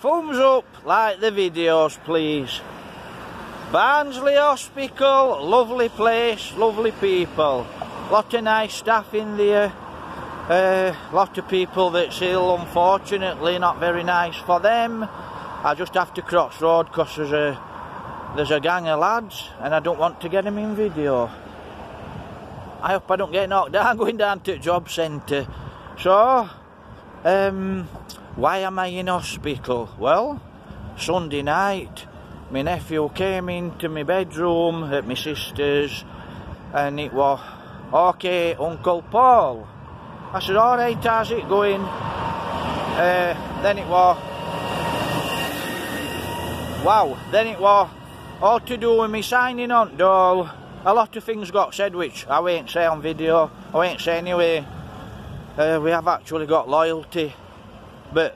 thumbs up, like the videos please. Barnsley Hospital, lovely place, lovely people. Lot of nice staff in there. Lot of people that's ill, unfortunately, not very nice for them. I just have to cross road because there's a gang of lads and I don't want to get them in video. I hope I don't get knocked down going down to the job centre. So, why am I in hospital? Well, Sunday night, my nephew came into my bedroom at my sister's and it was, "Okay, Uncle Paul." I said, "Alright, how's it going?" Then it was, wow, then it was all to do with me signing on door. A lot of things got said which I won't say on video, I won't say anyway. We have actually got loyalty, but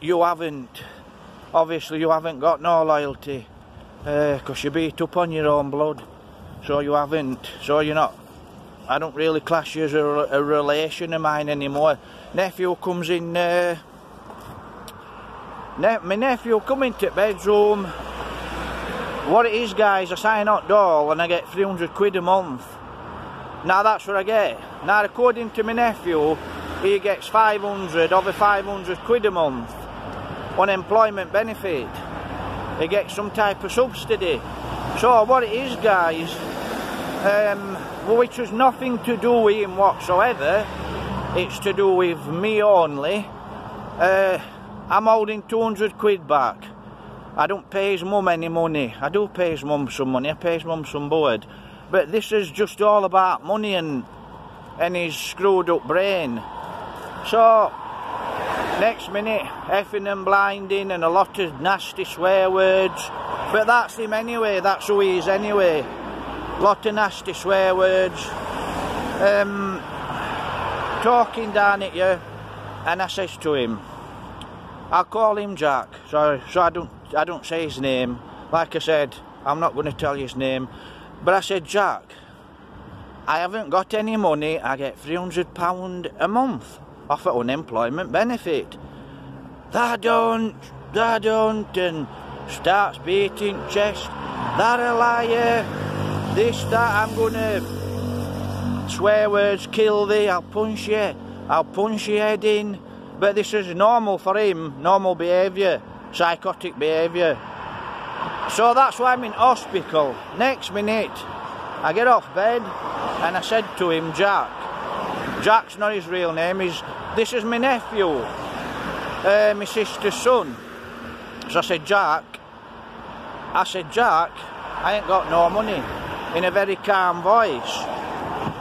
you haven't. Obviously you haven't got no loyalty, because you beat up on your own blood, so you haven't, so you're not. I don't really class you as a relation of mine anymore. Nephew comes in, my nephew come into the bedroom. What it is, guys, I sign out door and I get 300 quid a month. Now that's what I get. Now according to my nephew, he gets 500, over 500 quid a month. Unemployment benefit. He gets some type of subsidy. So what it is, guys, which has nothing to do with him whatsoever, it's to do with me only. I'm holding 200 quid back. I don't pay his mum any money. I do pay his mum some money, I pay his mum some board. But this is just all about money and his screwed up brain. So, next minute, effing and blinding and a lot of nasty swear words. But that's him anyway, that's who he is anyway. Lot of nasty swear words. Talking down at you. And I says to him, I'll call him Jack, so I don't say his name. Like I said, I'm not going to tell you his name. But I said, Jack, I haven't got any money. I get £300 a month off of unemployment benefit. That don't, and starts beating chest. That a liar. This, that, I'm gonna swear words, kill thee, I'll punch you, I'll punch your head in. But this is normal for him, normal behaviour, psychotic behaviour. So that's why I'm in hospital. Next minute, I get off bed and I said to him, Jack's not his real name, this is my nephew, my sister's son. So I said, Jack, I ain't got no money, in a very calm voice.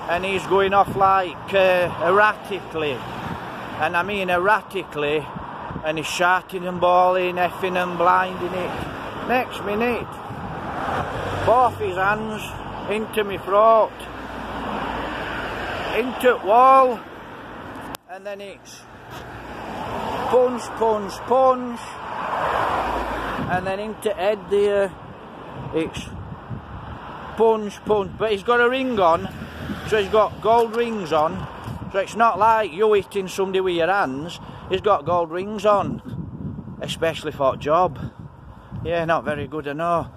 And he's going off like erratically. And I mean erratically, and he's shouting and bawling, effing and blinding it. Next minute, both his hands into my throat, into the wall, and then it's punch, punch, punch, and then into head there, it's punch, punch, but he's got a ring on, so he's got gold rings on. So it's not like you hitting somebody with your hands. He's got gold rings on, especially for a job. Yeah, not very good, I know.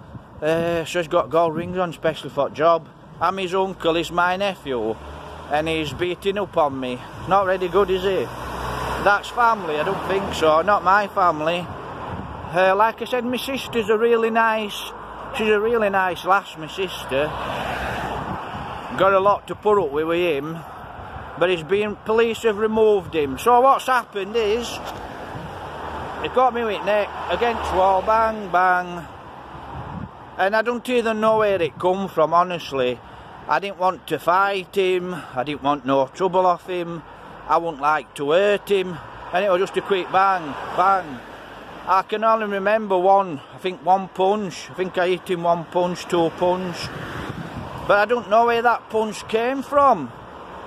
So he's got gold rings on, especially for a job. I'm his uncle, he's my nephew, and he's beating up on me. Not really good, is he? That's family, I don't think so, not my family. Like I said, my sister's a really nice, she's a really nice lass, my sister. Got a lot to put up with him. But police have removed him. So what's happened is, he got me with neck against wall, bang, bang. And I don't even know where it come from, honestly. I didn't want to fight him, I didn't want no trouble off him, I wouldn't like to hurt him. And it was just a quick bang, bang. I can only remember one punch. I think I hit him one punch, two punch. But I don't know where that punch came from.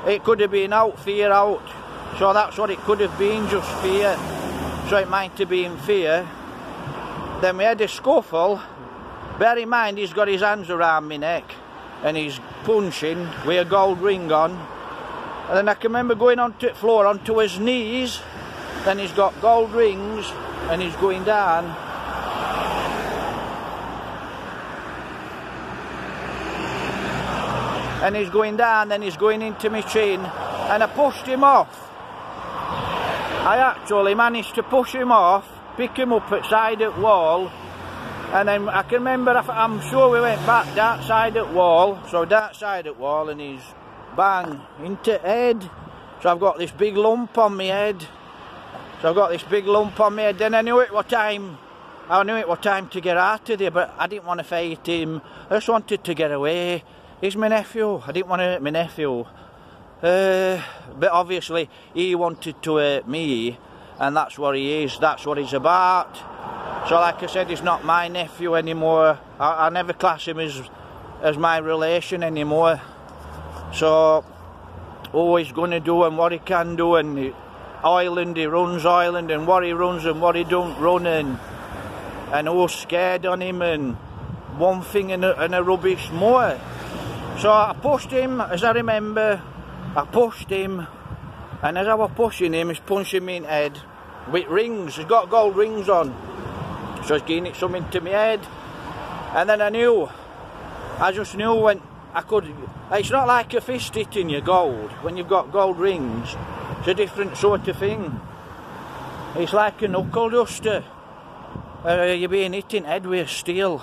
It could have been out, fear out. So that's what it could have been, just fear. So it might have been fear. Then we had a scuffle. Bear in mind, he's got his hands around my neck. And he's punching with a gold ring on. And then I can remember going onto the floor, onto his knees. then he's got gold rings, and he's going down. And he's going down, then he's going into my chin, and I pushed him off. I actually managed to push him off, pick him up at side of the wall, and then I can remember, I'm sure we went back that side of the wall, so that side of the wall, and he's bang into head. So I've got this big lump on my head. Then I knew it was time. To get out of there, but I didn't want to fight him. I just wanted to get away. He's my nephew. I didn't want to hurt my nephew. But obviously he wanted to hurt me, and that's what he is. That's what he's about. So like I said, he's not my nephew anymore. I never class him as my relation anymore. So all he's going to do and what he can do, and he runs Ireland, and what he runs and what he don't run, and who's scared on him, and one thing and a rubbish more. So I pushed him, as I remember, and as I was pushing him, he's punching me in the head with rings. He's got gold rings on, so he's giving it something to my head. And then I just knew when I could. It's not like a fist hitting you gold. When you've got gold rings, it's a different sort of thing. It's like a knuckle duster. You're being hit in the head with steel.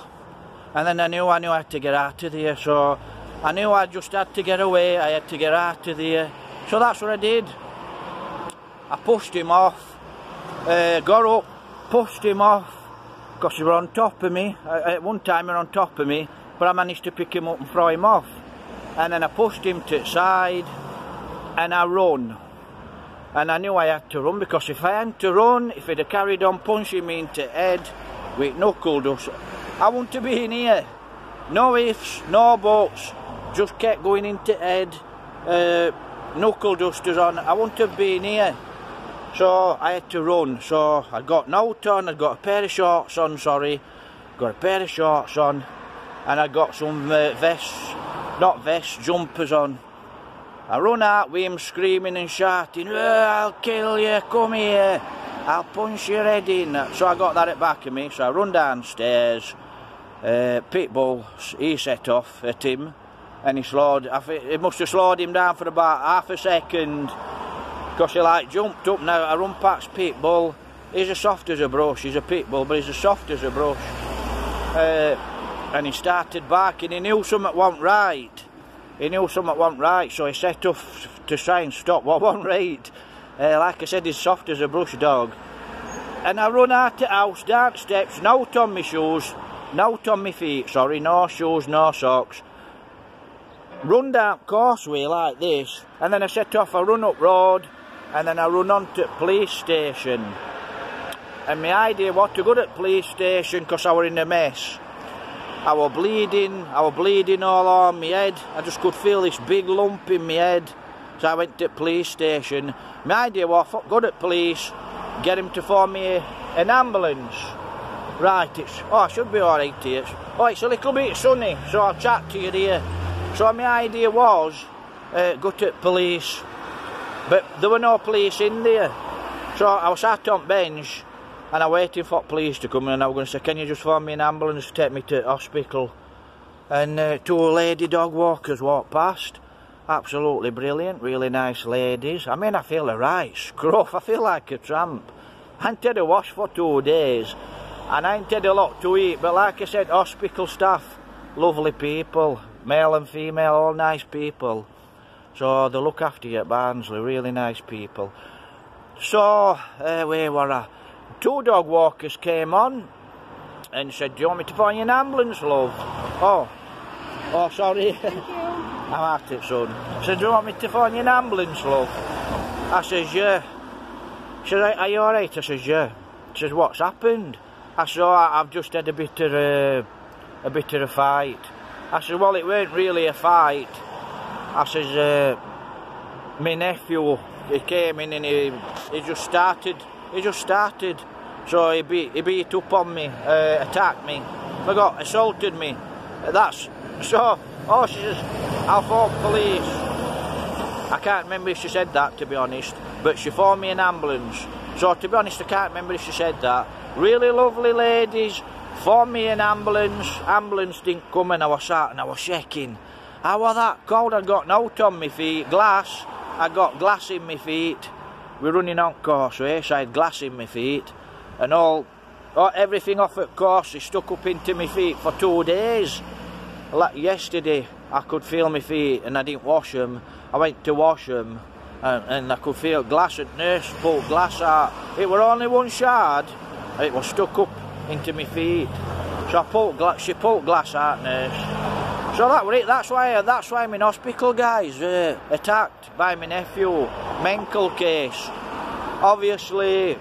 And then I knew I had to get out of there, so I knew I just had to get away. I had to get out of there. So that's what I did. I pushed him off, got up, pushed him off, because he was on top of me. At one time he was on top of me, but I managed to pick him up and throw him off. And then I pushed him to the side, and I run. And I knew I had to run, because if I hadn't to run, if he'd have carried on punching me into the head with knuckle dust, I wouldn't have been here. No ifs, no buts, just kept going into the head, knuckle dusters on, I wouldn't have been here. So I had to run. So I got note on, I got a pair of shorts on, and I got some jumpers on. I run out with him screaming and shouting, I'll kill you, come here, I'll punch your head in. So I got that at back of me, so I run downstairs. Pitbull, he set off at him, and he must have slowed him down for about half a second, because he like jumped up. Now I run past Pitbull, he's as soft as a brush, he's a Pitbull, but he's as soft as a brush. And he started barking, he knew something wasn't right. So he set off to try and stop what wasn't right. Like I said, he's soft as a brush dog. And I run out the house, down the steps, note on my shoes, note on my feet, sorry, no shoes, no socks. Run down causeway like this, and then I set off, I run up road, and then I run on to the police station. And my idea was to go to the police station, because I were in a mess. I was bleeding all on my head. I just could feel this big lump in my head. So I went to the police station. My idea was go to the police, get him to phone me an ambulance. Right, I should be alright here. It's a little bit sunny, so I'll chat to you here. So my idea was go to the police, but there were no police in there. So I was sat on bench, and I waited for police to come in, and I was going to say, can you just phone me an ambulance to take me to the hospital? And two lady dog walkers walked past. Absolutely brilliant, really nice ladies. I mean, I feel a right scruff, I feel like a tramp. I ain't had a wash for 2 days, and I ain't had a lot to eat, but like I said, hospital staff, lovely people, male and female, all nice people. So they look after you at Barnsley, really nice people. So, where were I? 2 dog walkers came on and said, do you want me to phone you an ambulance, love? Oh, sorry. Thank you. I'm at it, son. I said, do you want me to phone you an ambulance, love? I says, yeah. She says, are you alright? I says, yeah. She says, what's happened? I said, I've just had a bit of a fight. I said, well, it weren't really a fight. I says, my nephew, he came in and he just started. So he beat up on me, attacked me, assaulted me. She says, I'll phone police. I can't remember if she said that, to be honest, but she phoned me an ambulance. So to be honest, I can't remember if she said that. Really lovely ladies, phoned me an ambulance. Ambulance didn't come and I was sat and I was shaking. I was that cold, I'd got out on my feet, glass. I got glass in my feet. We're running on Causeway, so I had glass in my feet. And everything off at Causeway stuck up into my feet for 2 days. Like yesterday, I could feel my feet and I didn't wash them. I went to wash them and I could feel glass. At nurse pulled glass out. It were only one shard. It was stuck up into my feet. So she pulled glass out, nurse. So that was it. That's why I'm in hospital, guys. Attacked by my nephew. Mental case. Obviously,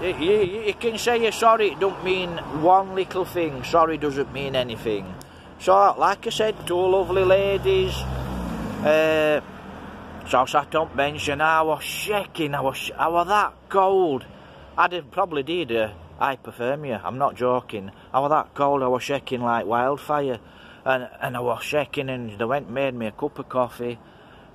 you can say you're sorry. It don't mean one little thing. Sorry doesn't mean anything. So, like I said, 2 lovely ladies. So I sat on bench and I was shaking. I was that cold. Probably did hypothermia. I'm not joking. I was that cold. I was shaking like wildfire. And I was shaking, and they went and made me a cup of coffee.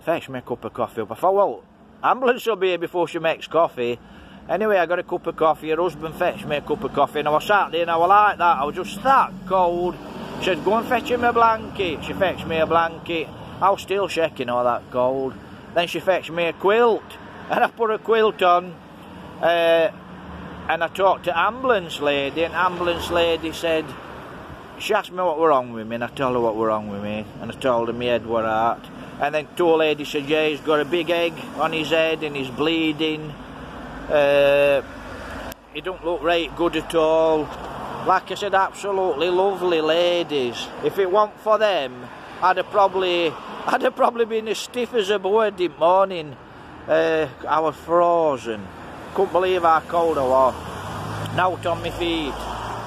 Fetched me a cup of coffee up. I thought, well, ambulance will be here before she makes coffee. Anyway, I got a cup of coffee. Her husband fetched me a cup of coffee, and I was sat there and I was like that. I was just that cold. She said, go and fetch him a blanket. She fetched me a blanket. I was still shaking, all that cold. Then she fetched me a quilt, and I put a quilt on. And I talked to ambulance lady, and ambulance lady said, she asked me what were wrong with me, and I told her what were wrong with me, and I told her my head were hurt. And then 2 ladies said, yeah, he's got a big egg on his head and he's bleeding. He don't look right good at all. Like I said, absolutely lovely ladies. If it weren't for them, I'd have probably been as stiff as a board in the morning. I was frozen. Couldn't believe how cold I was. Out on my feet.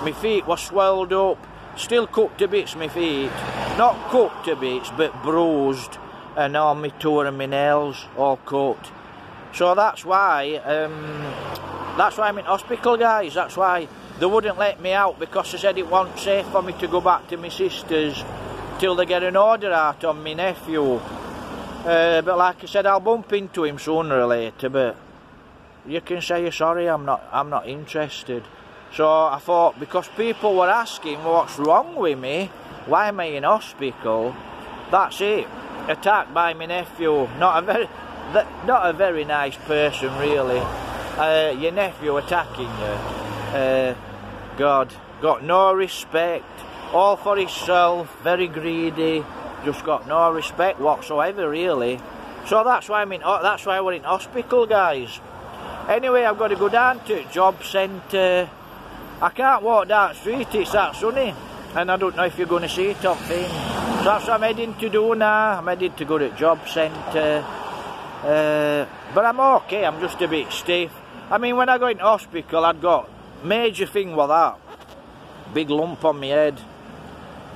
My feet were swelled up. Still cut to bits, my feet. Not cut to bits, but bruised. And all my toe and my nails all cut. So that's why I'm in hospital, guys. That's why they wouldn't let me out, because they said it wasn't safe for me to go back to my sister's till they get an order out on my nephew. But like I said, I'll bump into him sooner or later, but you can say you're sorry, I'm not interested. So I thought, because people were asking what's wrong with me, why am I in hospital? That's it. Attacked by my nephew. Not a very nice person, really. Your nephew attacking you. God, got no respect. All for himself. Very greedy. Just got no respect whatsoever, really. So that's why that's why we're in hospital, guys. Anyway, I've got to go down to a job centre. I can't walk down the street, it's that sunny. And I don't know if you're going to see it on thing. So that's what I'm heading to do now. I'm heading to go to a job centre. But I'm okay, I'm just a bit stiff. I mean, when I go in hospital, I'd got major thing with that. Big lump on my head.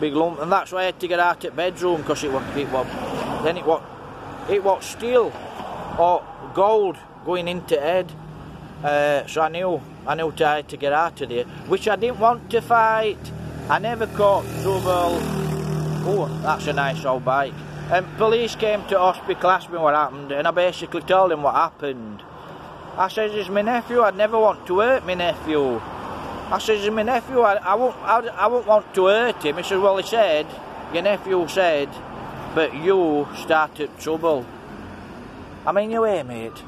Big lump. And that's why I had to get out of the bedroom, because it was steel or gold going into the head. So I knew I had to get out of there, which I didn't want to fight. I never caught trouble. Oh, that's a nice old bike. And police came to hospital, asked me what happened, and I basically told them what happened. I says, it's my nephew, I'd never want to hurt my nephew. I says, it's my nephew, I won't want to hurt him. He said, well, your nephew said, but you started trouble. I mean, you hear, mate?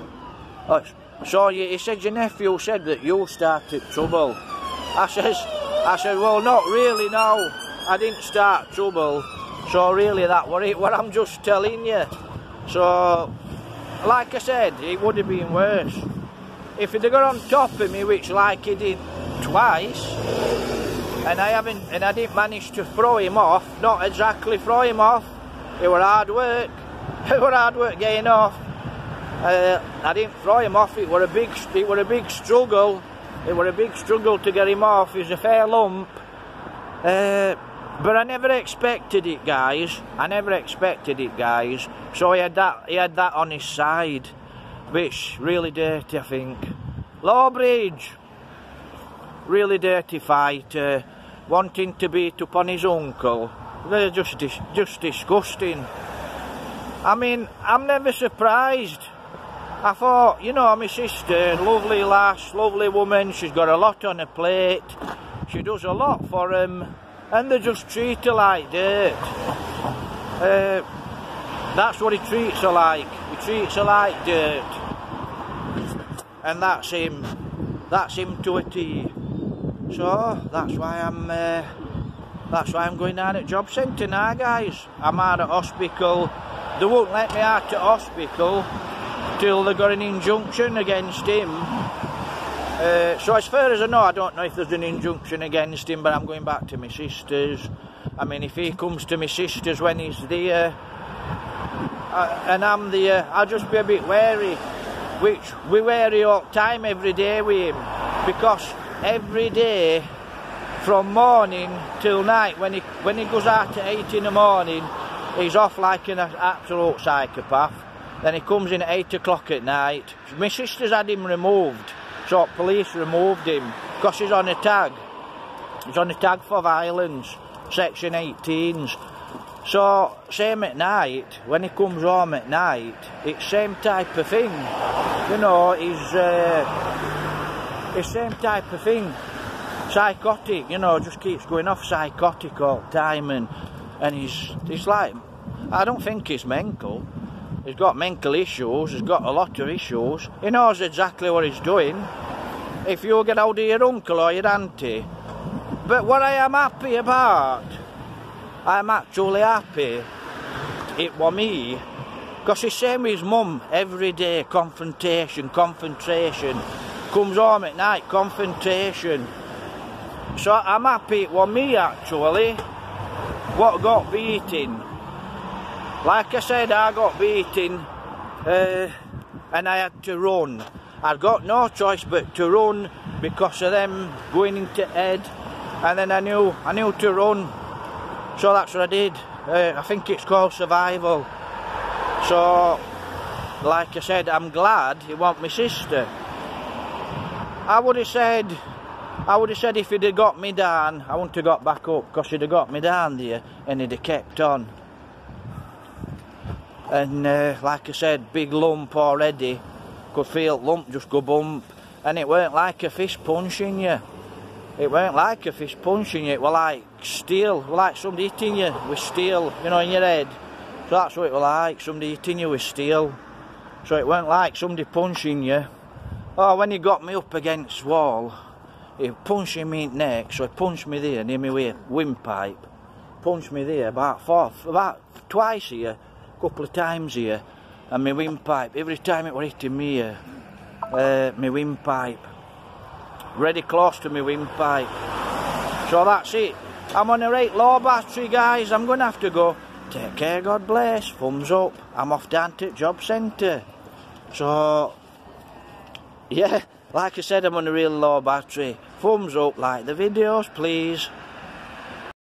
So he said, your nephew said that you started trouble. I said, well, not really, no. I didn't start trouble. So really, that was it, what I'm just telling you. So, like I said, it would have been worse. If he'd have got on top of me, which like he did twice, and I didn't manage to throw him off, not exactly throw him off, it were hard work. It were hard work getting off. I didn't throw him off, it were a big struggle. It were a big struggle to get him off. He was a fair lump. But I never expected it, guys. I never expected it, guys. So he had that on his side, which really dirty, I think. Lowbridge, really dirty fight. Wanting to beat up on his uncle. They're just disgusting. I mean, I'm never surprised I thought, you know, my sister, lovely lass, lovely woman, she's got a lot on her plate, she does a lot for them, and they just treat her like dirt. That's what he treats her like. He treats her like dirt, and that's him to a T. So that's why I'm going down at job centre now, guys. I'm out at hospital. They won't let me out at hospital till they got an injunction against him. So as far as I know, I don't know if there's an injunction against him, but I'm going back to my sister's. I mean, if he comes to my sister's when he's there, and I'm there, I'll just be a bit wary. Which we wary all the time, every day with him, because every day from morning till night, when he goes out at 8 in the morning, he's off like an absolute psychopath. Then he comes in at 8 o'clock at night. My sister's had him removed, so police removed him because he's on a tag. He's on a tag for violence, section 18s. So same at night, when he comes home at night, it's same type of thing. You know, it's same type of thing. Psychotic, you know, just keeps going off psychotic all the time, and he's like, I don't think he's mental. He's got mental issues, he's got a lot of issues. He knows exactly what he's doing. If you get hold of your uncle or your auntie. But what I am happy about, I'm actually happy it was me, because he's same with his mum every day, confrontation, comes home at night, confrontation. So I'm happy it was me actually what got beaten. Like I said, I got beaten and I had to run. I'd got no choice but to run because of them going into head, and then I knew to run. So that's what I did. I think it's called survival. So, like I said, I'm glad he wasn't my sister. I would have said if he'd have got me down, I wouldn't have got back up, because he'd have got me down there and he'd have kept on. And like I said, big lump already. Could feel lump just go bump. And it weren't like a fist punching you. It weren't like a fist punching you, it was like steel, like somebody hitting you with steel, you know, in your head. So that's what it was like, somebody hitting you with steel. So it weren't like somebody punching you. Oh, when he got me up against the wall, he punched me in the neck, so he punched me there near my windpipe. Punched me there about twice here, a couple of times here, and my windpipe, every time it was hitting me here, my windpipe. Ready close to my windpipe. So that's it. I'm on a right low battery, guys. I'm going to have to go. Take care, God bless. Thumbs up. I'm off down to job centre. So, yeah, like I said, I'm on a real low battery. Thumbs up, like the videos, please.